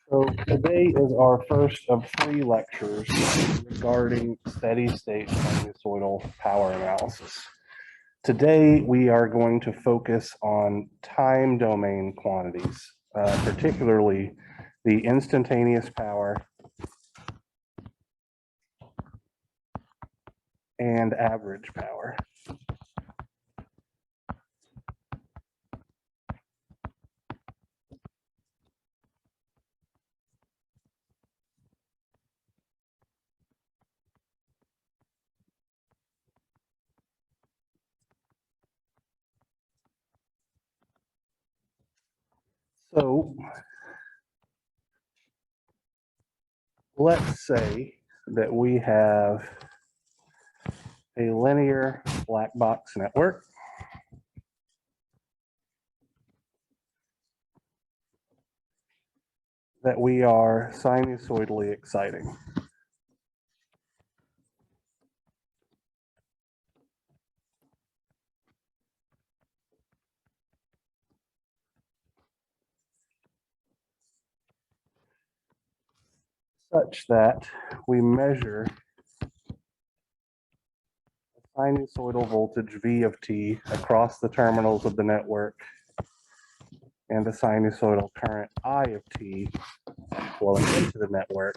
So today is our first of 3 lectures regarding steady-state sinusoidal power analysis. Today we are going to focus on time domain quantities, particularly the instantaneous power and average power. So let's say that we have a linear black box network that we are sinusoidally exciting. Such that we measure a sinusoidal voltage V of t across the terminals of the network and a sinusoidal current I of t flowing into the network,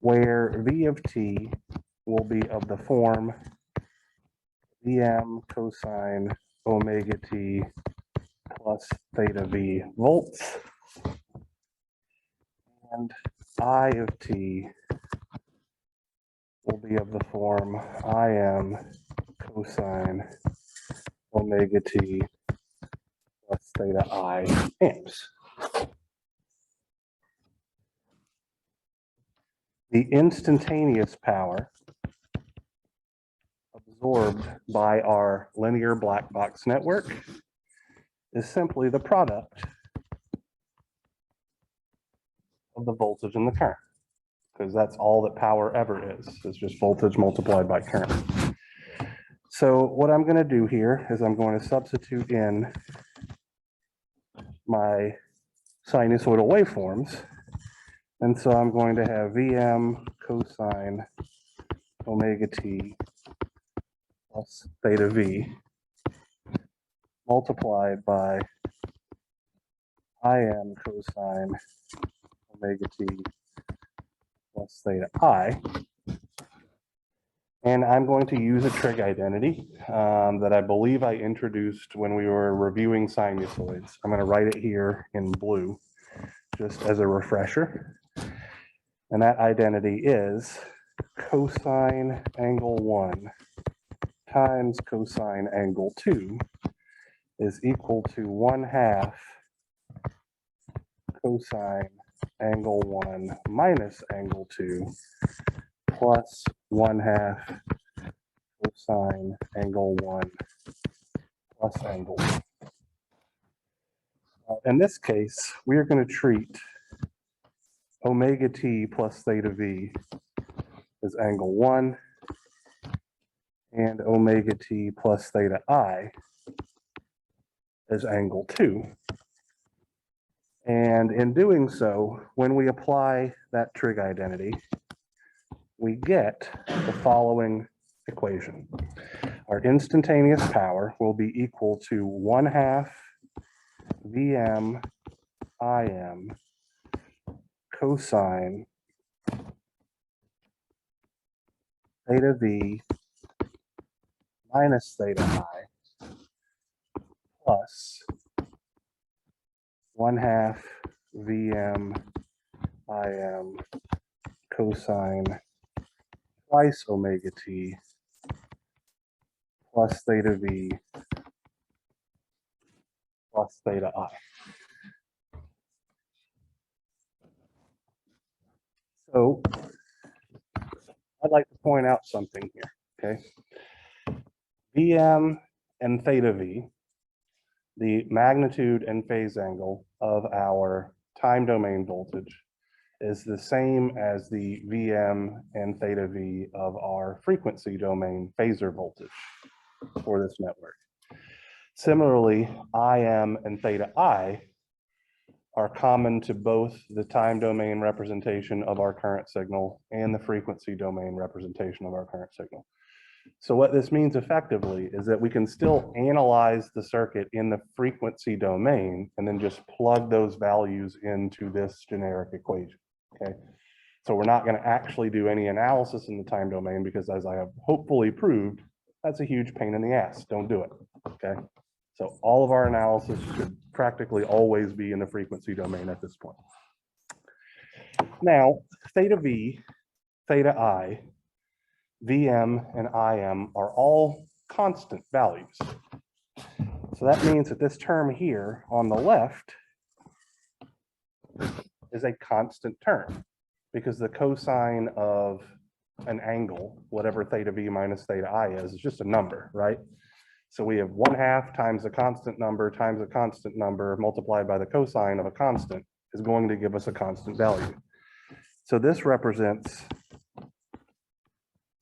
where V of t will be of the form Vm cosine omega t plus theta v volts, and I of t will be of the form Im cosine omega t plus theta I amps. The instantaneous power absorbed by our linear black box network is simply the product of the voltage and the current, because that's all that power ever is. It's just voltage multiplied by current. So what I'm going to do here is I'm going to substitute in my sinusoidal waveforms. And so I'm going to have Vm cosine omega t plus theta v multiplied by Im cosine omega t plus theta I. And I'm going to use a trig identity that I believe I introduced when we were reviewing sinusoids. I'm going to write it here in blue just as a refresher. And that identity is cosine angle 1 times cosine angle 2 is equal to 1/2 cosine angle 1 minus angle 2 plus 1/2 cosine angle 1 plus angle 1. In this case, we are going to treat omega t plus theta v as angle 1 and omega t plus theta I as angle 2. And in doing so, when we apply that trig identity, we get the following equation. Our instantaneous power will be equal to 1/2 Vm Im cosine theta v minus theta I plus 1/2 Vm Im cosine twice omega t plus theta v plus theta I. So I'd like to point out something here, okay? Vm and theta v, the magnitude and phase angle of our time domain voltage, is the same as the Vm and theta v of our frequency domain phasor voltage for this network. Similarly, Im and theta I are common to both the time domain representation of our current signal and the frequency domain representation of our current signal. So what this means effectively is that we can still analyze the circuit in the frequency domain and then just plug those values into this generic equation, okay? So we're not going to actually do any analysis in the time domain because, as I have hopefully proved, that's a huge pain in the ass. Don't do it, okay? So all of our analysis should practically always be in the frequency domain at this point. Now, theta V, theta I, Vm and Im are all constant values. So that means that this term here on the left is a constant term because the cosine of an angle, whatever theta V minus theta I is just a number, right? So we have 1/2 times a constant number times a constant number multiplied by the cosine of a constant is going to give us a constant value. So this represents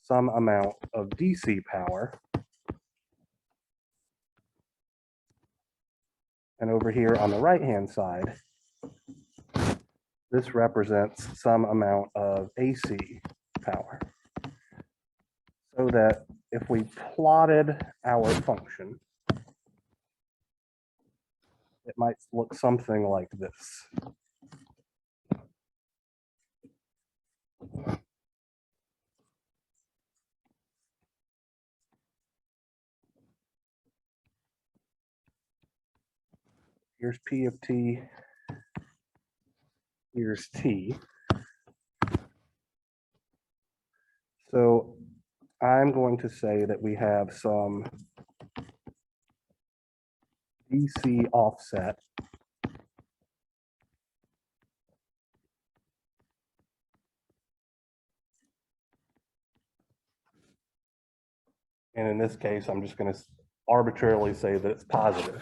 some amount of DC power. And over here on the right-hand side, this represents some amount of AC power. So that if we plotted our function, it might look something like this. Here's P of t, here's t. So I'm going to say that we have some DC offset and in this case, I'm just going to arbitrarily say that it's positive.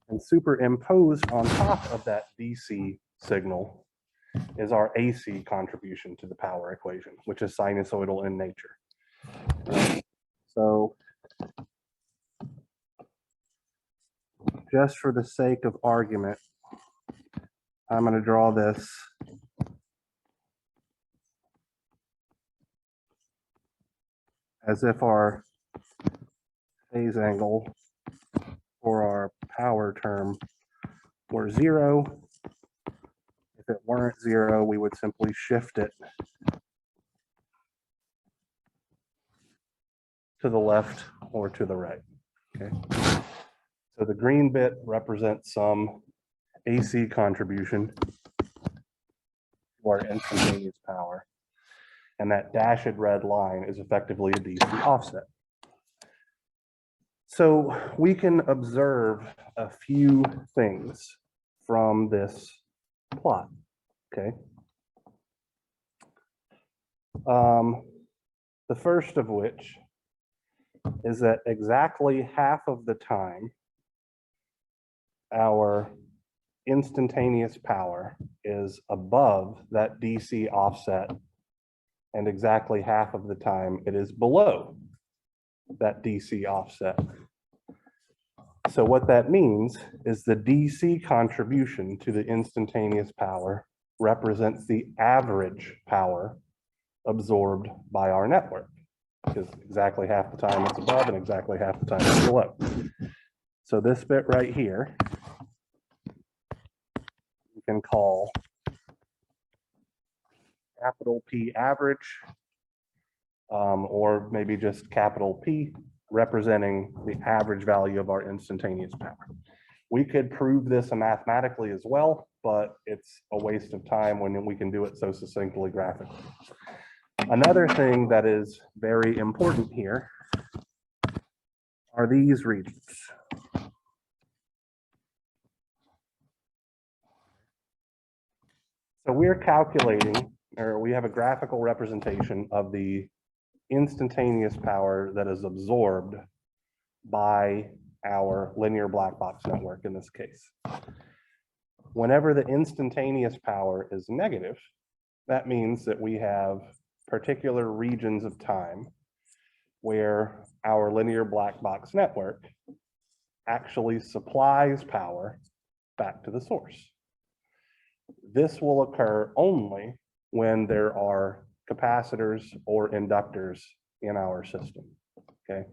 And superimposed on top of that DC signal is our AC contribution to the power equation, which is sinusoidal in nature. So just for the sake of argument, I'm going to draw this as if our phase angle for our power term were 0. If it weren't 0, we would simply shift it to the left or to the right. Okay. So the green bit represents some AC contribution to our instantaneous power. And that dashed red line is effectively a DC offset. So we can observe a few things from this plot, okay? The first of which is that exactly half of the time our instantaneous power is above that DC offset, and exactly half of the time it is below that DC offset. So what that means is the DC contribution to the instantaneous power represents the average power absorbed by our network, because exactly half the time it's above and exactly half the time it's below. So this bit right here, you can call capital P average, or maybe just capital P, representing the average value of our instantaneous power. We could prove this mathematically as well, but it's a waste of time when we can do it so succinctly graphically. Another thing that is very important here are these regions. So we're calculating, or we have a graphical representation of the instantaneous power that is absorbed by our linear black box network in this case. Whenever the instantaneous power is negative, that means that we have particular regions of time where our linear black box network actually supplies power back to the source. This will occur only when there are capacitors or inductors in our system, okay?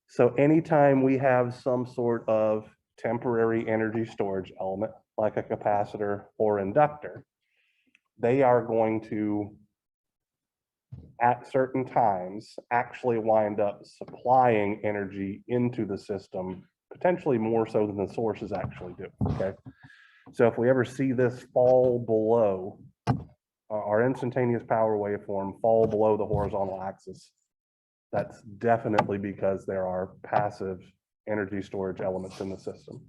So anytime we have some sort of temporary energy storage element, like a capacitor or inductor, they are going to, at certain times, actually wind up supplying energy into the system, potentially more so than the sources actually do, okay? So if we ever see this fall below, our instantaneous power waveform fall below the horizontal axis, that's definitely because there are passive energy storage elements in the system,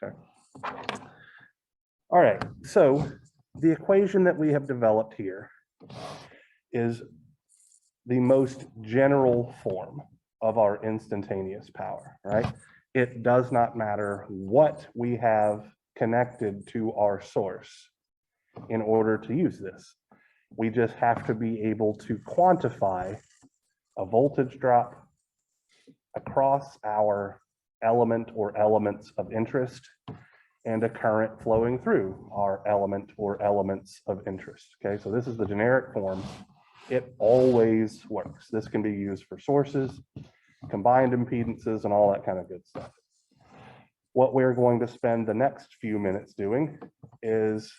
okay? All right, so the equation that we have developed here is the most general form of our instantaneous power, right? It does not matter what we have connected to our source in order to use this. We just have to be able to quantify a voltage drop across our element or elements of interest and a current flowing through our element or elements of interest. Okay, so this is the generic form. It always works. This can be used for sources, combined impedances, and all that kind of good stuff. What we're going to spend the next few minutes doing is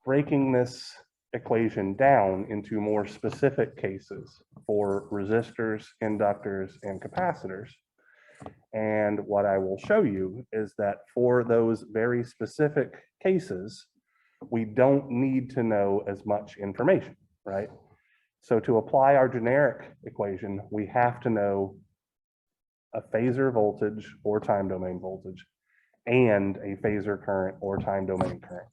breaking this equation down into more specific cases for resistors, inductors, and capacitors. And what I will show you is that for those very specific cases, we don't need to know as much information, right? So to apply our generic equation, we have to know a phasor voltage or time domain voltage and a phasor current or time domain current.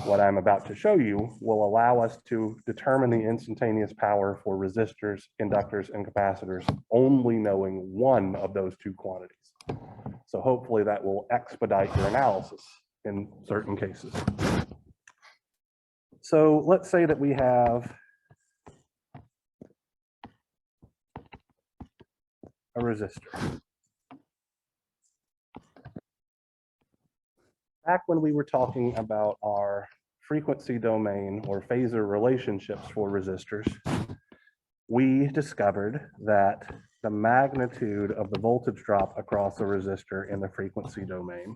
What I'm about to show you will allow us to determine the instantaneous power for resistors, inductors, and capacitors, only knowing one of those two quantities. So hopefully that will expedite your analysis in certain cases. So let's say that we have a resistor. Back when we were talking about our frequency domain or phasor relationships for resistors, we discovered that the magnitude of the voltage drop across a resistor in the frequency domain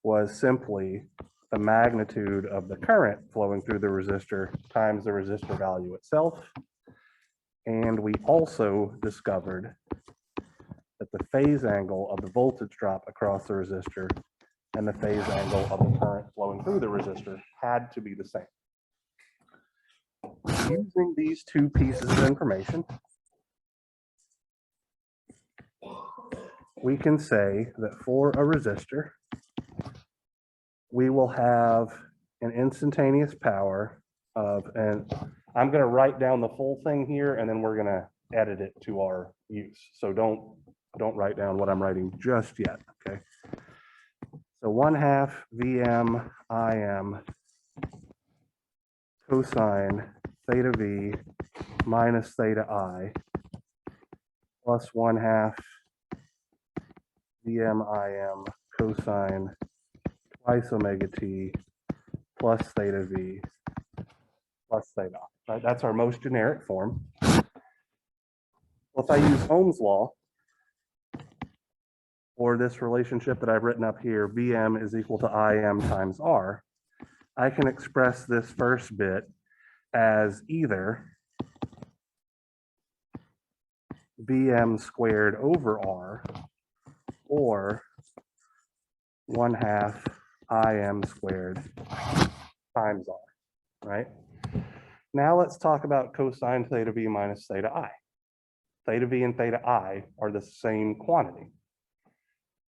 was simply the magnitude of the current flowing through the resistor times the resistor value itself. And we also discovered that the phase angle of the voltage drop across the resistor and the phase angle of the current flowing through the resistor had to be the same. Using these two pieces of information, we can say that for a resistor, we will have an instantaneous power of, and I'm going to write down the full thing here, and then we're going to edit it to our use. So don't write down what I'm writing just yet, okay? So 1/2 Vm Im cosine theta v minus theta I plus 1/2 Vm Im cosine twice omega t plus theta v plus theta I. Right? That's our most generic form. Well, if I use Ohm's law, or this relationship that I've written up here, Vm is equal to Im times R, I can express this first bit as either Vm squared over R or 1/2 Im squared times R, right? Now let's talk about cosine theta v minus theta I. Theta v and theta I are the same quantity.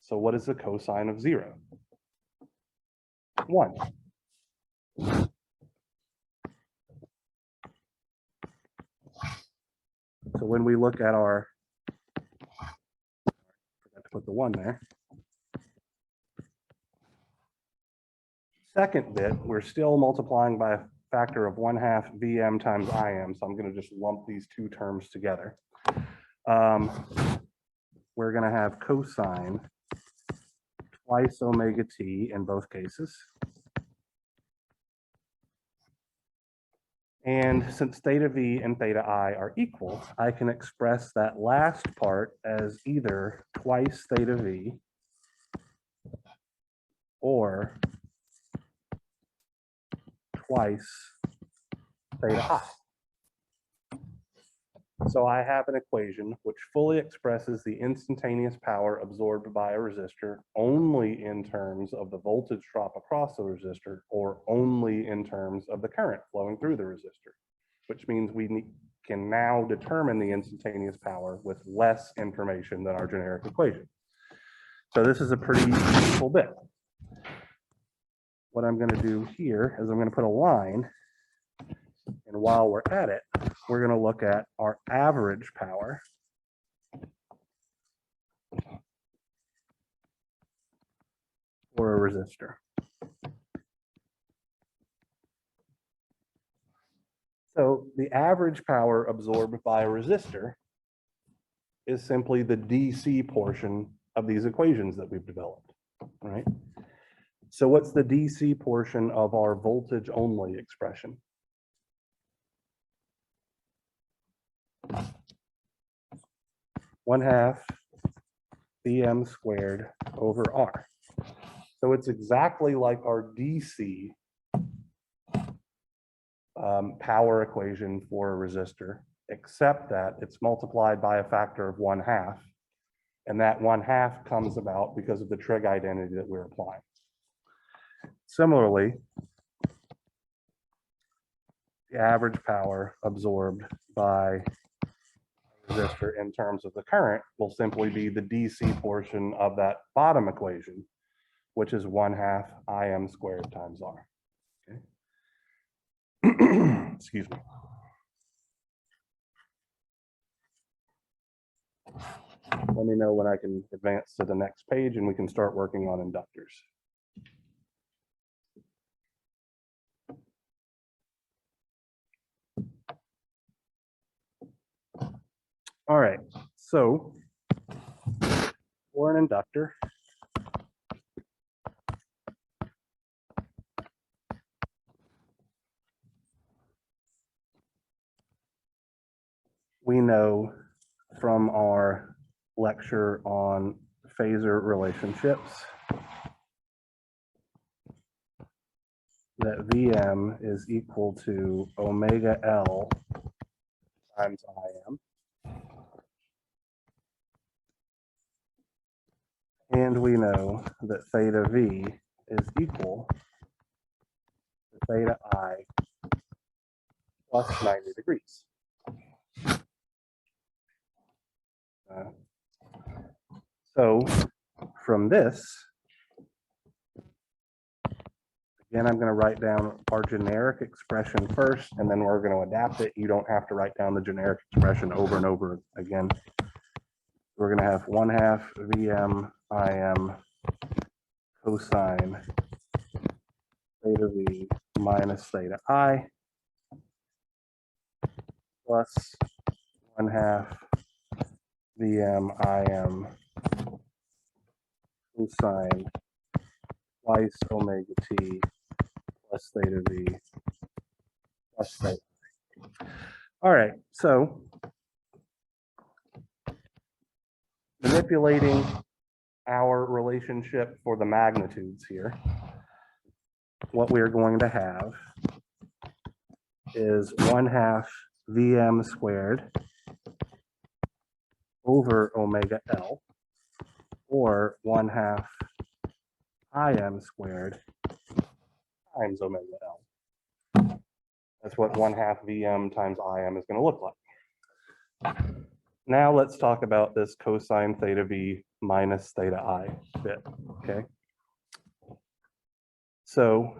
So what is the cosine of 0? 1. So when we look at our, forgot to put the 1 there. Second bit, we're still multiplying by a factor of 1/2 Vm times Im. So I'm going to just lump these two terms together. We're going to have cosine twice omega t in both cases. And since theta v and theta I are equal, I can express that last part as either twice theta v or twice theta I. So I have an equation which fully expresses the instantaneous power absorbed by a resistor only in terms of the voltage drop across the resistor or only in terms of the current flowing through the resistor, which means we can now determine the instantaneous power with less information than our generic equation. So this is a pretty useful bit. What I'm going to do here is I'm going to put a line, and while we're at it, we're going to look at our average power for a resistor. So the average power absorbed by a resistor is simply the DC portion of these equations that we've developed, right? So what's the DC portion of our voltage only expression? One half Vm squared over R. So it's exactly like our DC power equation for a resistor, except that it's multiplied by a factor of 1/2. And that 1/2 comes about because of the trig identity that we're applying. Similarly, the average power absorbed by a resistor in terms of the current will simply be the DC portion of that bottom equation, which is 1/2 Im squared times R. Okay. Excuse me. Let me know when I can advance to the next page and we can start working on inductors. All right, so for an inductor, we know from our lecture on phasor relationships that Vm is equal to omega L times Im. And we know that theta V is equal to theta I plus 90 degrees. So from this, again, I'm going to write down our generic expression first, and then we're going to adapt it. You don't have to write down the generic expression over and over again. We're going to have 1/2 Vm Im cosine theta V minus theta I plus 1/2 Vm Im cosine twice omega t plus theta V plus theta I. All right, so manipulating our relationship for the magnitudes here, what we're going to have is 1/2 Vm squared over omega L, or 1/2 Im squared times omega L. That's what 1/2 Vm times Im is going to look like. Now let's talk about this cosine theta V minus theta I bit, okay? So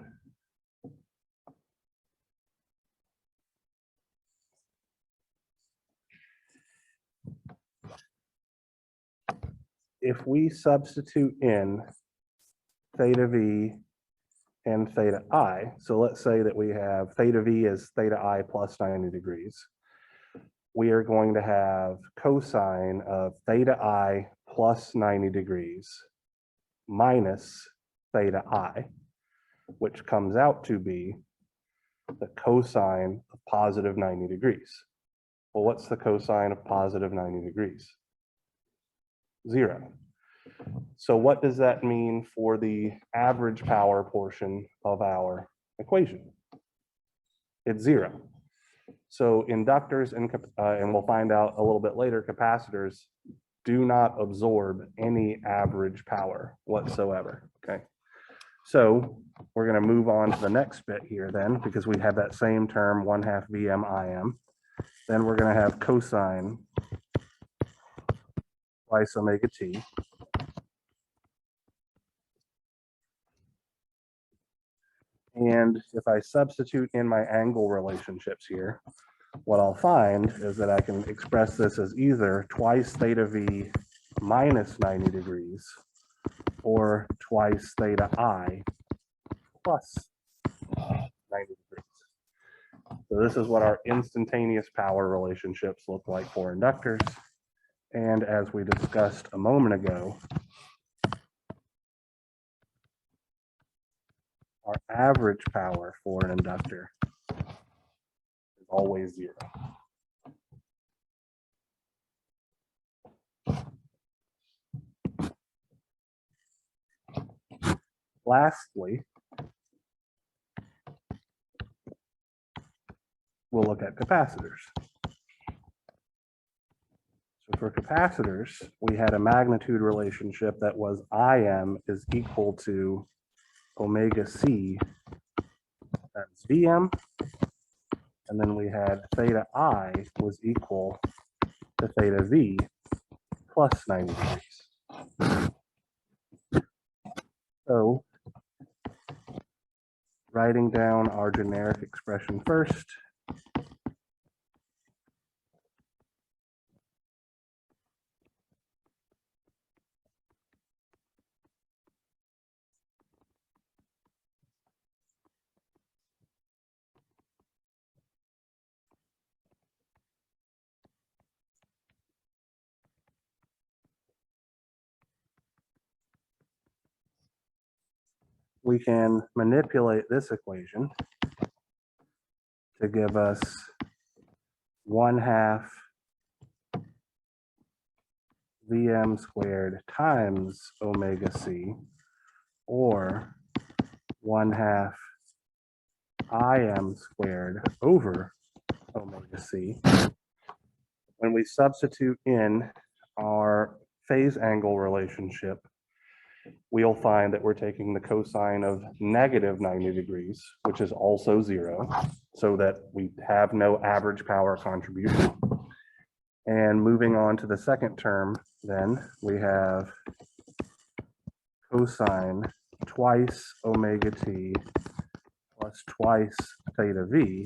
if we substitute in theta V and theta I, so let's say that we have theta V is theta I plus 90 degrees. We are going to have cosine of theta I plus 90 degrees minus theta I, which comes out to be the cosine of positive 90 degrees. Well, what's the cosine of positive 90 degrees? 0. So what does that mean for the average power portion of our equation? It's 0. So inductors and we'll find out a little bit later, capacitors do not absorb any average power whatsoever, okay? So we're going to move on to the next bit here then, because we have that same term, 1/2 Vm Im. Then we're going to have cosine twice omega t. And if I substitute in my angle relationships here, what I'll find is that I can express this as either twice theta v minus 90 degrees or twice theta I plus 90 degrees. So this is what our instantaneous power relationships look like for inductors. And as we discussed a moment ago, our average power for an inductor is always 0. Lastly, we'll look at capacitors. So for capacitors, we had a magnitude relationship that was Im is equal to omega c times Vm, and then we had theta I was equal to theta v plus 90 degrees. So writing down our generic expression first, we can manipulate this equation to give us 1/2 Vm squared times omega c, or 1/2 Im squared over omega c. When we substitute in our phase angle relationship, we'll find that we're taking the cosine of negative 90 degrees, which is also 0, so that we have no average power contribution. And moving on to the second term, then we have cosine twice omega t plus twice theta v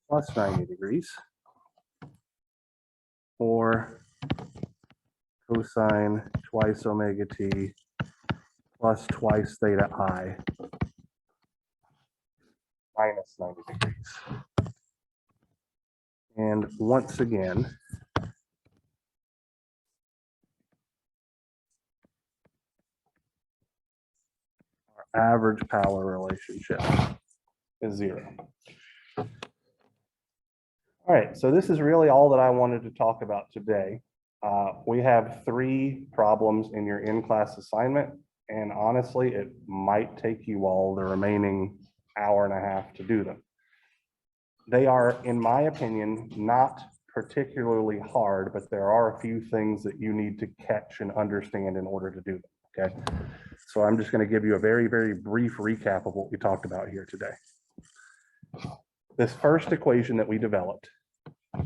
plus 90 degrees, or cosine twice omega t plus twice theta I minus 90 degrees. And once again, our average power relationship is 0. All right, so this is really all that I wanted to talk about today. We have 3 problems in your in-class assignment, and honestly, it might take you all the remaining hour and a half to do them. They are, in my opinion, not particularly hard, but there are a few things that you need to catch and understand in order to do them, okay? So I'm just going to give you a very, very brief recap of what we talked about here today. This first equation that we developed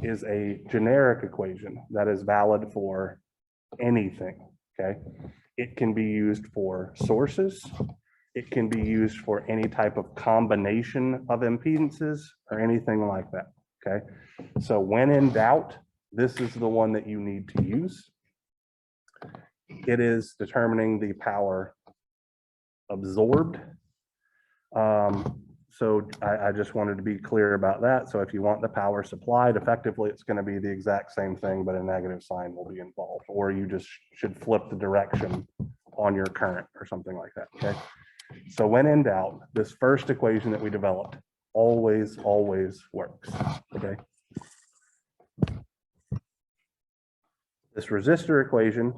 is a generic equation that is valid for anything, okay? It can be used for sources. It can be used for any type of combination of impedances or anything like that, okay? So when in doubt, this is the one that you need to use. It is determining the power absorbed. So I just wanted to be clear about that. So if you want the power supplied, effectively, it's going to be the exact same thing, but a negative sign will be involved, or you just should flip the direction on your current or something like that, okay? So when in doubt, this first equation that we developed always works, okay? This resistor equation,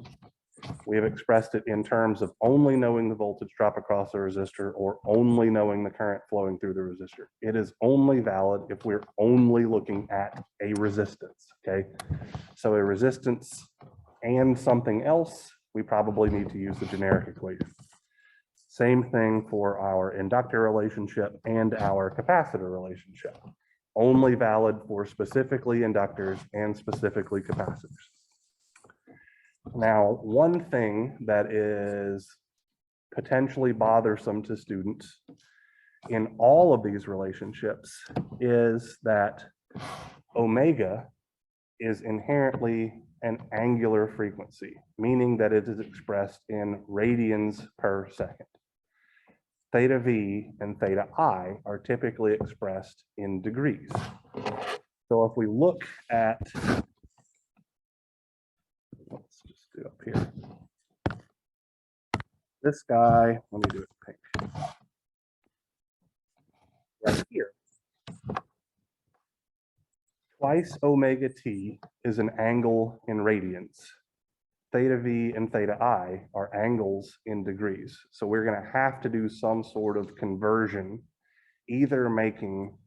we have expressed it in terms of only knowing the voltage drop across the resistor or only knowing the current flowing through the resistor. It is only valid if we're only looking at a resistance, okay? So a resistance and something else, we probably need to use the generic equation. Same thing for our inductor relationship and our capacitor relationship. Only valid for specifically inductors and specifically capacitors. Now, one thing that is potentially bothersome to students in all of these relationships is that omega is inherently an angular frequency, meaning that it is expressed in radians per second. Theta V and theta I are typically expressed in degrees. So if we look at, let's just do up here. This guy, let me do it pink. Right here. Twice omega t is an angle in radians. Theta V and theta I are angles in degrees. So we're going to have to do some sort of conversion, either making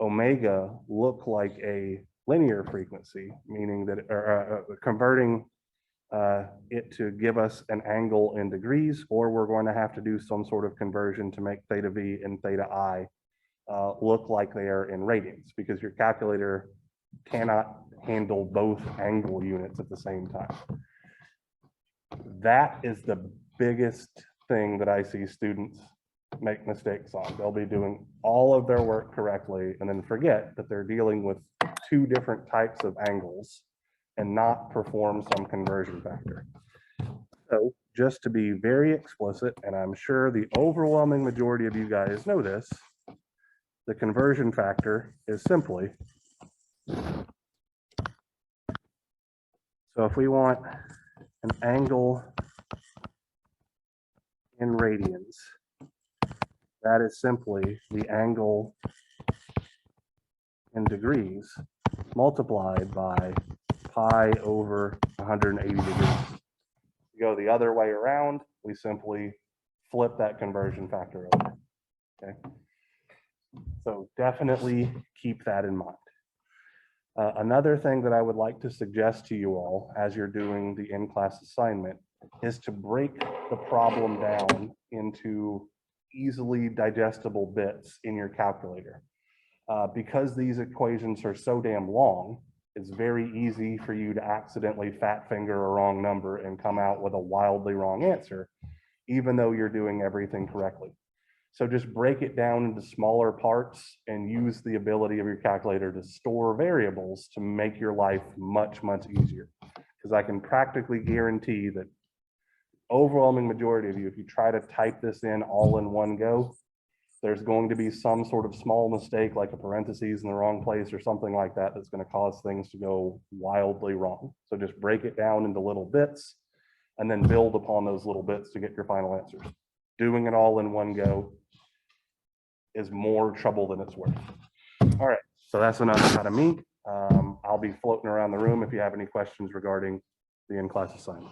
omega look like a linear frequency, meaning that converting it to give us an angle in degrees, or we're going to have to do some sort of conversion to make theta V and theta I look like they are in radians, because your calculator cannot handle both angle units at the same time. That is the biggest thing that I see students make mistakes on. They'll be doing all of their work correctly and then forget that they're dealing with two different types of angles and not perform some conversion factor. So just to be very explicit, and I'm sure the overwhelming majority of you guys know this, the conversion factor is simply, so if we want an angle in radians, that is simply the angle in degrees multiplied by pi over 180 degrees. You go the other way around, we simply flip that conversion factor over, okay? So definitely keep that in mind. Another thing that I would like to suggest to you all as you're doing the in-class assignment is to break the problem down into easily digestible bits in your calculator. Because these equations are so damn long, it's very easy for you to accidentally fat finger a wrong number and come out with a wildly wrong answer, even though you're doing everything correctly. So just break it down into smaller parts and use the ability of your calculator to store variables to make your life much easier. Because I can practically guarantee that overwhelming majority of you, if you try to type this in all in one go, there's going to be some sort of small mistake, like a parentheses in the wrong place or something like that, that's going to cause things to go wildly wrong. So just break it down into little bits and then build upon those little bits to get your final answers. Doing it all in one go is more trouble than it's worth. All right, so that's enough out of me. I'll be floating around the room if you have any questions regarding the in-class assignment.